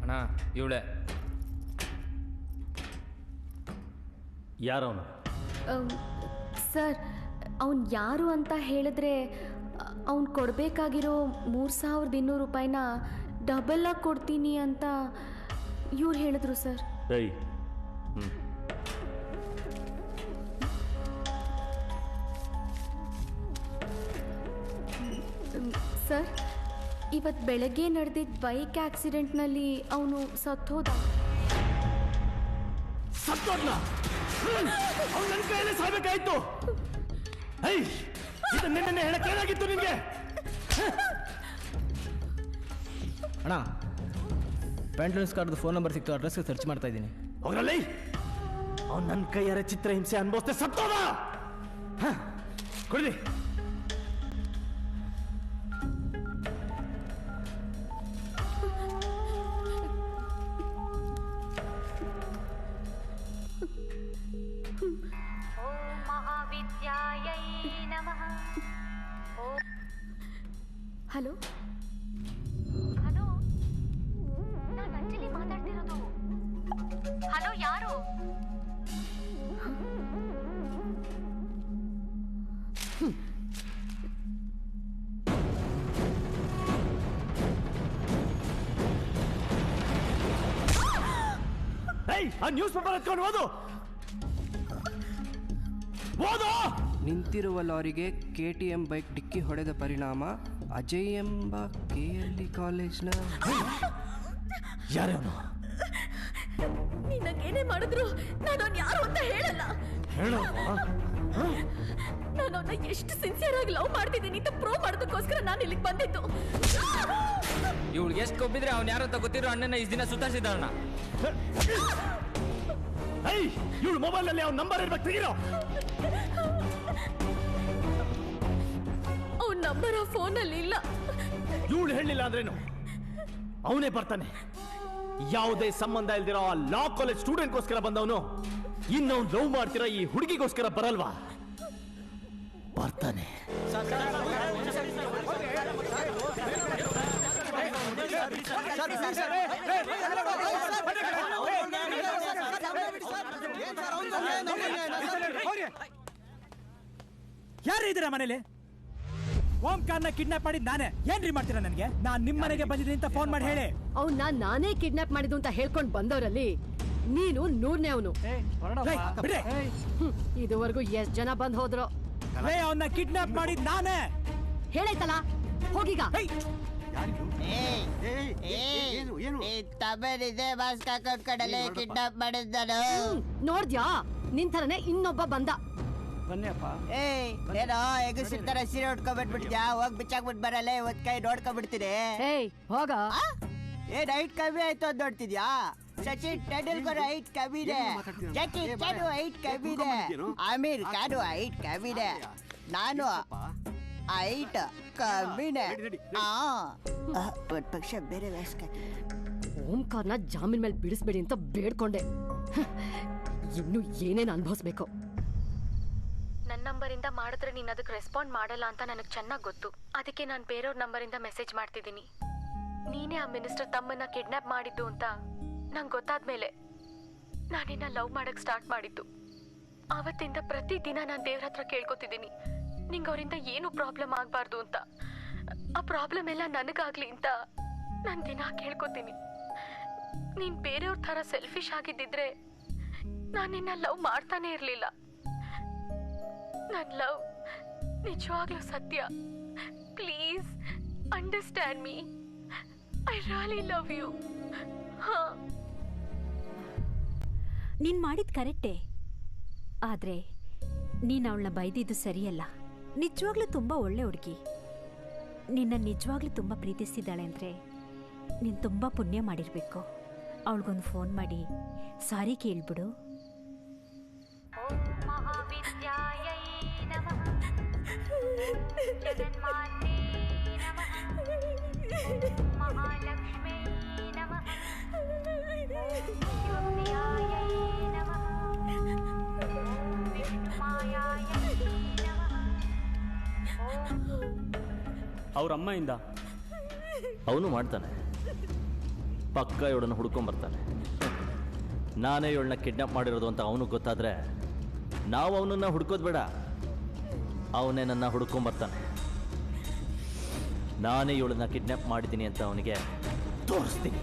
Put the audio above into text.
ಅಣ್ಣ ಇವಳೆ ಯಾರವನು? ಸರ್ ಅವನು ಯಾರು ಅಂತ ಹೇಳಿದ್ರೆ ಅವ್ನು ಕೊಡಬೇಕಾಗಿರೋ 3200 ರೂಪಾಯಿನ ಡಬಲಾಗಿ ಕೊಡ್ತೀನಿ ಅಂತ ಇವ್ರು ಹೇಳಿದ್ರು ಸರ್. ಏಯ್ ಸರ್ ಇವತ್ತು ಬೆಳಗ್ಗೆ ನಡೆದಿದ್ದ ಬೈಕ್ ಆಕ್ಸಿಡೆಂಟ್ನಲ್ಲಿ ಅವನು ಸತ್ತೋದ. ಸತ್ತೋದ್ನ ಅವ್ನು ನನ್ನ ಕೈಯಲ್ಲಿ ಸಾಯ್ಬೇಕಾಯ್ತು. ನಿನ್ನೆ ಹೇಳಕ್ಕೆ ಏನಾಗಿತ್ತು ನಿನ್ಗೆ? ಅಣ್ಣ ಪ್ಯಾಂಟ್ಲೂನ್ಸ್ ಕಾರ್ಡ್ದು ಫೋನ್ ನಂಬರ್ ಸಿಕ್ತು, ಅಡ್ರೆಸ್ಗೆ ಸರ್ಚ್ ಮಾಡ್ತಾ ಇದ್ದೀನಿ. ಹೋಗ್ರಲ್ಲಿ ಅವ್ನು ನನ್ನ ಕೈಯಾರ ಚಿತ್ರಹಿಂಸೆ ಅನ್ಭವಿಸ್ತೆ ಸತ್ತೋದ. ಕೊಡ್ರಿ. ಹಲೋ ಹಲೋ, ನಾನು ಅಂಜಲಿ ಮಾತಾಡ್ತಿರೋದು. ಹಲೋ, ಯಾರು? ಆ ನ್ಯೂಸ್ ಪೇಪರ್ ಎತ್ಕೊಂಡು ಓದು. ನಿಂತಿರುವ ಲಾರಿಗೆ KTM ಬೈಕ್ ಡಿಕ್ಕಿ ಹೊಡೆದ ಪರಿಣಾಮ ಅಜಯ್ ಎಂಬ KLE ಕಾಲೇಜ್ನ ಯಾರವನು? ನೀನೇನೇ ಮಾಡಿದ್ರು ನಾನು ಅವ್ನು ಯಾರು ಅಂತ ಹೇಳಲ್ಲ. ಹೇಳು. ನಾನು ಅವನ್ನ ಎಷ್ಟು ಸಿನ್ಸಿಯರ್ ಆಗಿ ಲವ್ ಮಾಡ್ತಿದ್ದೀನಿ ಅಂತ ಪ್ರೂವ್ ಮಾಡೋದಕ್ಕೋಸ್ಕರ ನಾನು ಇಲ್ಲಿಗೆ ಬಂದಿದ್ದು. ಇವಳಿಗೆ ಎಷ್ಟು ಕೊಬ್ಬಿದ್ರೆ ಅವ್ನು ಯಾರು ಅಂತ ಗೊತ್ತಿರೋ ಅಣ್ಣನ ಇಷ್ಟು ದಿನ ಸುತ್ತಾಡ್ಸಿದ್ದಣ್ಣ. ಇವಳು ಮೊಬೈಲ್ ಅಲ್ಲಿ ಅವ್ನ ನಂಬರ್ ಇರ್ಬೇಕು, ತೆಗೀರೋ. ಅವನ ನಂಬರ್ ಆ ಫೋನಲ್ಲಿ ಇಲ್ಲ. ಇವಳು ಹೇಳಿಲ್ಲ ಅಂದ್ರೇನು? ಅವನೇ ಬರ್ತಾನೆ. ಯಾವುದೇ ಸಂಬಂಧ ಇಲ್ದಿರೋ ಆ ಲಾ ಕಾಲೇಜ್ ಸ್ಟೂಡೆಂಟ್ಗೋಸ್ಕರ ಬಂದವನು ಇನ್ನೊಂದು ಲವ್ ಮಾಡ್ತಿರೋ ಈ ಹುಡುಗಿಗೋಸ್ಕರ ಬರಲ್ವಾ? ಬರ್ತಾನೆ. ಯಾರು ಇದ್ದೀರಾ ಮನೇಲಿ? ಓಂಕಾರ್ನ ಕಿಡ್ನಾಪ್ ಮಾಡಿದ್ ನಾನೇ. ಏನ್ರಿ ಮಾಡ್ತೀರಾ ನನಗೆ? ನಾನ್ ನಿಮ್ ಮನೆಗೆ ಬಂದಿದ್ದೀನಿ ಅಂತ ಫೋನ್ ಮಾಡಿ ಹೇಳಿ. ಅವ್ನ ನಾನೇ ಕಿಡ್ನಾಪ್ ಮಾಡಿದ್ದು ಅಂತ ಹೇಳ್ಕೊಂಡ್ ಬಂದವರಲ್ಲಿ ನೀನು 100ನೇ ಅವನು. ಇದುವರೆಗೂ ಎಷ್ಟ್ ಜನ ಬಂದ್ ಹೋದ್ರು? ಅವನ್ನ ಕಿಡ್ನಾಪ್ ಮಾಡಿದ್ ನಾನೇ. ಹೇಳೈತಲ್ಲ, ಹೋಗೀಗ. ಕಿಡ್ನಾಪ್ ಮಾಡಿದ್ದಾನು. ನೋಡ್ದ್ಯಾ, ನಿನ್ ಥರನೇ ಇನ್ನೊಬ್ಬ ಬಂದ. ಏನೋ ಎಗಸಿರ್ತಾರ ಸೀರೆ ಉಟ್ಕೊಂಡ್ಬಿಟ್ಬಿಟ್ಟಿದ್ಯಾ? ಹೋಗ್ ಬಿಚ್ಚಾಕ್ಬಿಟ್ ಬರಲ್ಲ, ಇವತ್ ಕೈ ನೋಡ್ಕೊಂಡ್ಬಿಡ್ತೀನಿ. ಹೋಗ. ಏನ್ ಹೈಟ್ ಕಮ್ಮಿ ಆಯ್ತು ಅಂತ ನೋಡ್ತಿದ್ಯಾ? ಸಚಿನ್ ತೆಂಡೂಲ್ಕರ್ ಹೈಟ್ ಕಮ್ಮಿ ಇದೆ, ಜಕಿ ಚಾನು ಹೈಟ್ ಕಮ್ಮಿ ಇದೆ, ಆಮೀರ್ ಖಾನು ಹೈಟ್ ಕಮ್ಮಿ ಇದೆ, ನಾನು ಹೈಟ್ ಕಮ್ಮಿನೇ. ಒಂದ್ ಪಕ್ಷ ಬೇರೆ ವ್ಯಾಸ್ಕತಿ. ಓಂಕಾರ್ನ ಜಾಮೀನ್ ಮೇಲೆ ಬಿಡಿಸ್ಬೇಡಿ ಅಂತ ಬೇಡ್ಕೊಂಡೆ. ಇನ್ನು ಏನೇನು ಅನುಭವಿಸ್ಬೇಕು. ನನ್ನ ನಂಬರಿಂದ ಮಾಡಿದ್ರೆ ನೀನು ಅದಕ್ಕೆ ರೆಸ್ಪಾಂಡ್ ಮಾಡಲ್ಲ ಅಂತ ನನಗೆ ಚೆನ್ನಾಗಿ ಗೊತ್ತು. ಅದಕ್ಕೆ ನಾನು ಬೇರೆಯವ್ರ ನಂಬರಿಂದ ಮೆಸೇಜ್ ಮಾಡ್ತಿದ್ದೀನಿ. ನೀನೇ ಆ ಮಿನಿಸ್ಟರ್ ತಮ್ಮನ್ನ ಕಿಡ್ನಾಪ್ ಮಾಡಿದ್ದು ಅಂತ ನಂಗೆ ಗೊತ್ತಾದ್ಮೇಲೆ ನಾನಿನ್ನ ಲವ್ ಮಾಡಕ್ ಸ್ಟಾರ್ಟ್ ಮಾಡಿದ್ದು. ಆವತ್ತಿಂದ ಪ್ರತಿದಿನ ನಾನು ದೇವ್ರ ಹತ್ರ ಕೇಳ್ಕೊತಿದ್ದೀನಿ, ನಿಂಗೆ ಅವರಿಂದ ಏನು ಪ್ರಾಬ್ಲಮ್ ಆಗಬಾರ್ದು ಅಂತ. ಆ ಪ್ರಾಬ್ಲಮ್ ಎಲ್ಲ ನನಗಾಗ್ಲಿ ಅಂತ ನಾನು ದಿನ ಕೇಳ್ಕೊತೀನಿ. ನೀನು ಬೇರೆಯವ್ರ ಥರ ಸೆಲ್ಫಿಶ್ ಆಗಿದ್ದಿದ್ರೆ ನಾನು ನಿನ್ನ ಲವ್ ಮಾಡ್ತಾನೆ ಇರಲಿಲ್ಲ. ನನ್ನ ಲವ್ ನಿಜವಾಗ್ಲೂ ಸತ್ಯ. Please understand me. I really love you. ನೀನ್ ಮಾಡಿದ್ ಕರೆಕ್ಟೇ, ಆದ್ರೆ ನೀನ್ ಅವಳನ್ನ ಬೈದಿದ್ದು ಸರಿಯಲ್ಲ. ನಿಜವಾಗ್ಲೂ ತುಂಬಾ ಒಳ್ಳೆ ಹುಡುಗಿ. ನಿನ್ನ ನಿಜವಾಗ್ಲೂ ತುಂಬಾ ಪ್ರೀತಿಸ್ತಿದ್ದಾಳೆ ಅಂದ್ರೆ ನೀನ್ ತುಂಬಾ ಪುಣ್ಯ ಮಾಡಿರ್ಬೇಕು. ಅವಳಿಗೊಂದು ಫೋನ್ ಮಾಡಿ ಸಾರಿ ಕೇಳ್ಬಿಡು. ಅವ್ರ ಅಮ್ಮಯಿಂದ ಅವನು ಮಾಡ್ತಾನೆ. ಪಕ್ಕ ಇವಳನ್ನು ಹುಡ್ಕೊಂಬರ್ತಾನೆ. ನಾನೇ ಇವಳನ್ನ ಕಿಡ್ನಾಪ್ ಮಾಡಿರೋದು ಅಂತ ಅವನಿಗೆ ಗೊತ್ತಾದರೆ ನಾವು ಅವನನ್ನು ಹುಡ್ಕೋದು ಬೇಡ, ಅವನೇ ನನ್ನ ಹುಡ್ಕೊಂಬರ್ತಾನೆ. ನಾನೇ ಇವಳನ್ನ ಕಿಡ್ನಾಪ್ ಮಾಡಿದ್ದೀನಿ ಅಂತ ಅವನಿಗೆ ತೋರಿಸ್ತೀನಿ.